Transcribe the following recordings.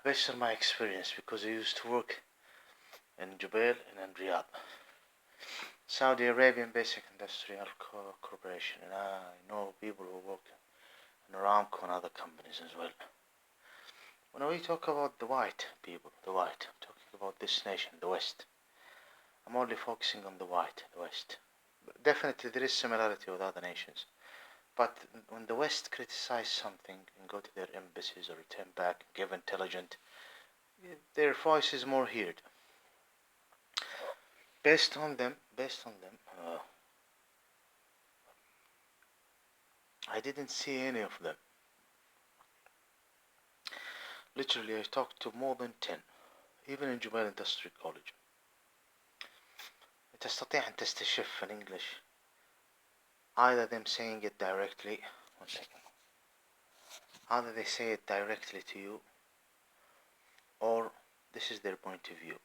Based on my experience, because I used to work in Jubail and in Riyadh, Saudi Arabian Basic Industrial Corporation, and I know people who work in Aramco and other companies as well. When we talk about the white people, I'm talking about this nation, the West. I'm only focusing on the West. Definitely there is similarity with other nations. But when the West criticize something and go to their embassies or return back, give intelligent, their voice is more heard. Based on them, I didn't see any of them. Literally, I talked to more than 10, even in Jubail Industrial College. تستطيع أن تستشف in English either them saying it directly, one second, either they say it directly to you, or this is their point of view.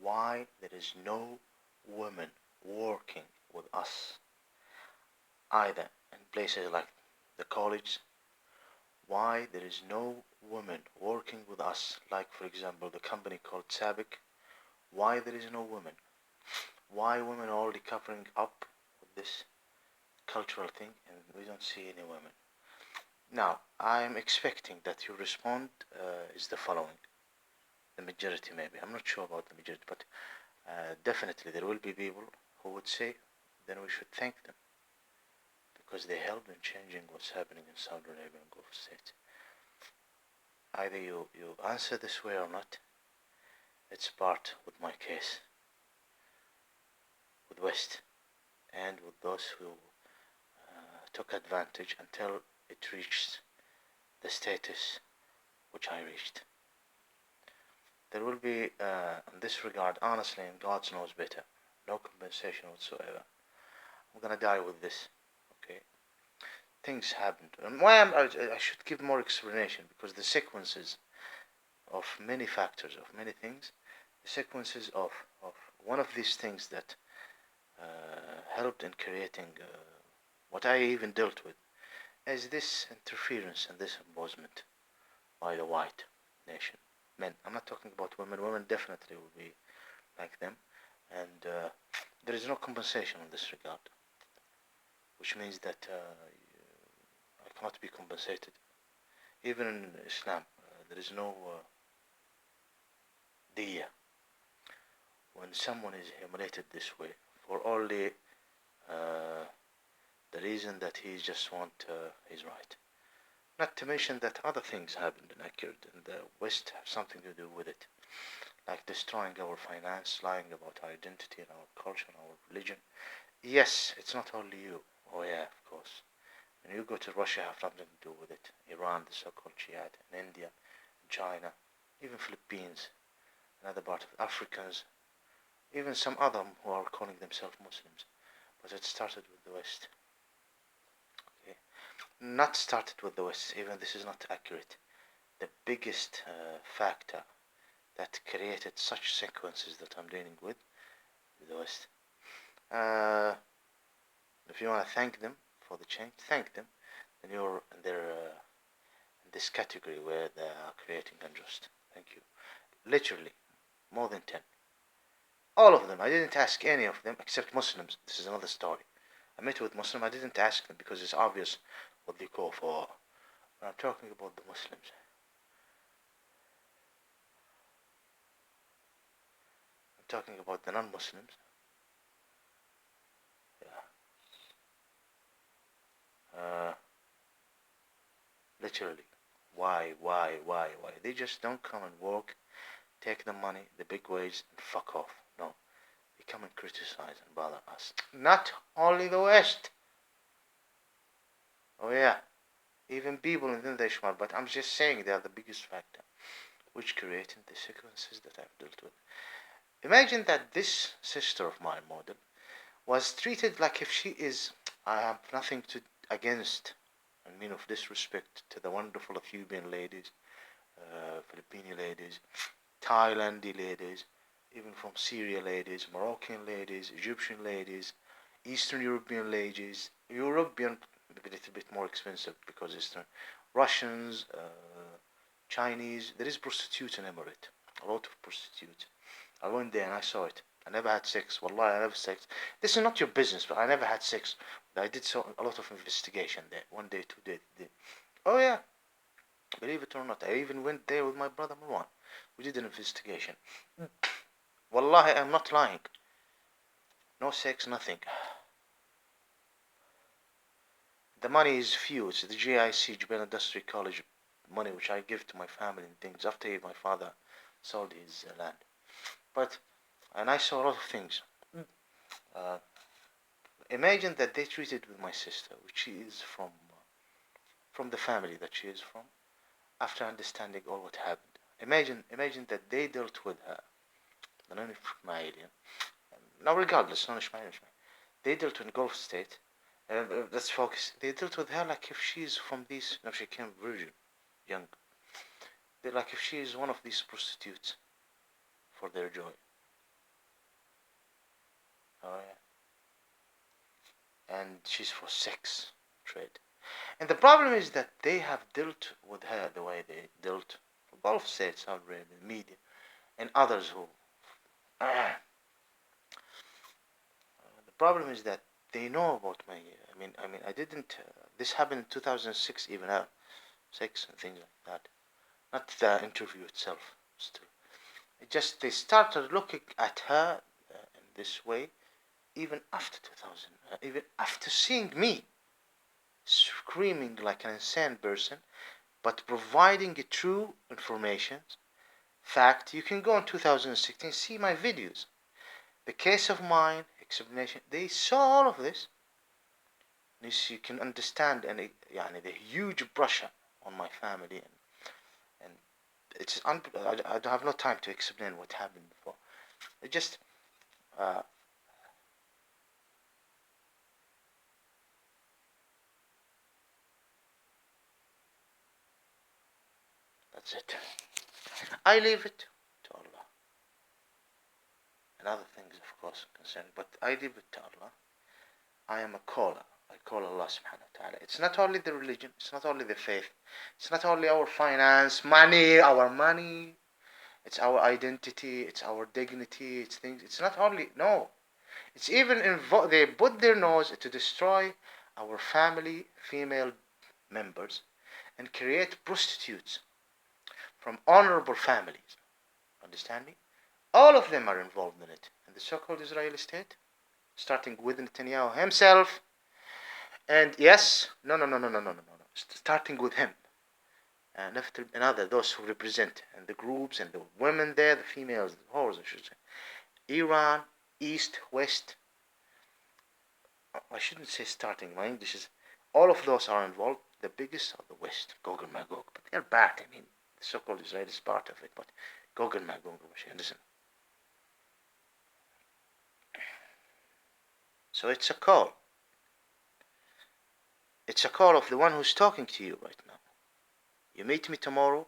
Why there is no women working with us, either in places like the college, why there is no women working with us, like for example the company called Sabic, why there is no women, why women are already covering up with this cultural thing and we don't see any women. Now, I'm expecting that your response is the following. The majority maybe, I'm not sure about the majority, but definitely there will be people who would say, then we should thank them, because they helped in changing what's happening in Saudi Arabia and Gulf States. Either you answer this way or not, it's part with my case, with West, and with those who took advantage until it reached the status which I reached. There will be, in this regard, honestly, and God knows better, no compensation whatsoever. I'm gonna die with this, okay? Things happened. And why I should give more explanation, because the sequences of many factors, of many things, the sequences of one of these things that helped in creating what I even dealt with, is this interference and this imposement by the white nation. Men, I'm not talking about women. Women definitely will be like them, and there is no compensation in this regard, which means that I cannot be compensated. Even in Islam, there is no diya when someone is humiliated this way for only the reason that he just want his right. Not to mention that other things happened and occurred, and the West have something to do with it, like destroying our finance, lying about our identity and our culture and our religion. Yes, it's not only you. Oh yeah, of course. When you go to Russia, have something to do with it. Iran, the so-called Jihad, and India, and China, even Philippines, another part of Africans, even some other who are calling themselves Muslims. But it started with the West. Okay, not started with the West. Even this is not accurate. The biggest factor that created such sequences that I'm dealing with is the West. If you want to thank them for the change, thank them. Then you're in this category where they are creating unjust. Thank you. Literally, more than 10. All of them. I didn't ask any of them except Muslims. This is another story. I met with Muslim. I didn't ask them because it's obvious what they call for. But I'm talking about the Muslims. I'm talking about the non-Muslims. Yeah. Literally. Why? They just don't come and work, take the money, the big wage, and fuck off. No. They come and criticize and bother us. Not only the West. Oh yeah. Even people within the ISHMAEL, but I'm just saying they are the biggest factor which created the sequences that I've dealt with. Imagine that this sister of mine, model, was treated like if she is, I have nothing against, I mean of disrespect to the wonderful Ethiopian ladies, Filipino ladies, Thailand ladies, even from Syria ladies, Moroccan ladies, Egyptian ladies, Eastern European ladies, European, a little bit more expensive because Eastern, Russians, Chinese. There is prostitutes in Emirate. A lot of prostitutes. I went there and I saw it. I never had sex. Wallahi, I never had sex. This is not your business, but I never had sex. I did a lot of investigation there. 1 day, 2 days. Oh yeah. Believe it or not, I even went there with my brother Marwan. We did an investigation. Wallahi, I'm not lying. No sex, nothing. The money is few. It's the GIC, Japan Industrial College money, which I give to my family and things after my father sold his land. And I saw a lot of things. Imagine that they treated with my sister, which she is from the family that she is from, after understanding all what happened. Imagine that they dealt with her, the non-Ismaelian. Now, regardless, non-Ismaelian, they dealt with Gulf State. Let's focus. They dealt with her like if she's from these. No, she came virgin, young. They're like if she is one of these prostitutes for their joy. Oh yeah. And she's for sex trade. And the problem is that they have dealt with her the way they dealt with Gulf States, already, the media, and others who. The problem is that they know about my. I mean, I didn't. This happened in 2006, even 6 and things like that. Not the interview itself. Still, they started looking at her in this way, even after 2000, even after seeing me screaming like an insane person, but providing a true information. Fact, you can go in 2016, see my videos. The case of mine, explanation, they saw all of this. You can understand the huge pressure on my family, and it's I have no time to explain what happened before. It just that's it. I leave it to Allah. And other things, of course, concerned, but I leave it to Allah. I am a caller. I call Allah subhanahu wa ta'ala. It's not only the religion, it's not only the faith, it's not only our finance, our money, it's our identity, it's our dignity, it's things, it's not only, no. It's even, they put their nose to destroy our family, female members, and create prostitutes from honorable families. Understand me? All of them are involved in it. In the so-called Israeli state, starting with Netanyahu himself. And yes, no. Starting with him. And after another, those who represent, and the groups, and the women there, the females, the whores, I should say. Iran, East, West. I shouldn't say starting, my English is, all of those are involved. The biggest are the West, Gog and Magog. But they're bad, the so-called Israel is part of it, but Gog and Magog, listen. So it's a call. It's a call of the one who's talking to you right now. You meet me tomorrow,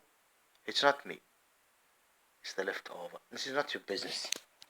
it's not me. It's the leftover. This is not your business.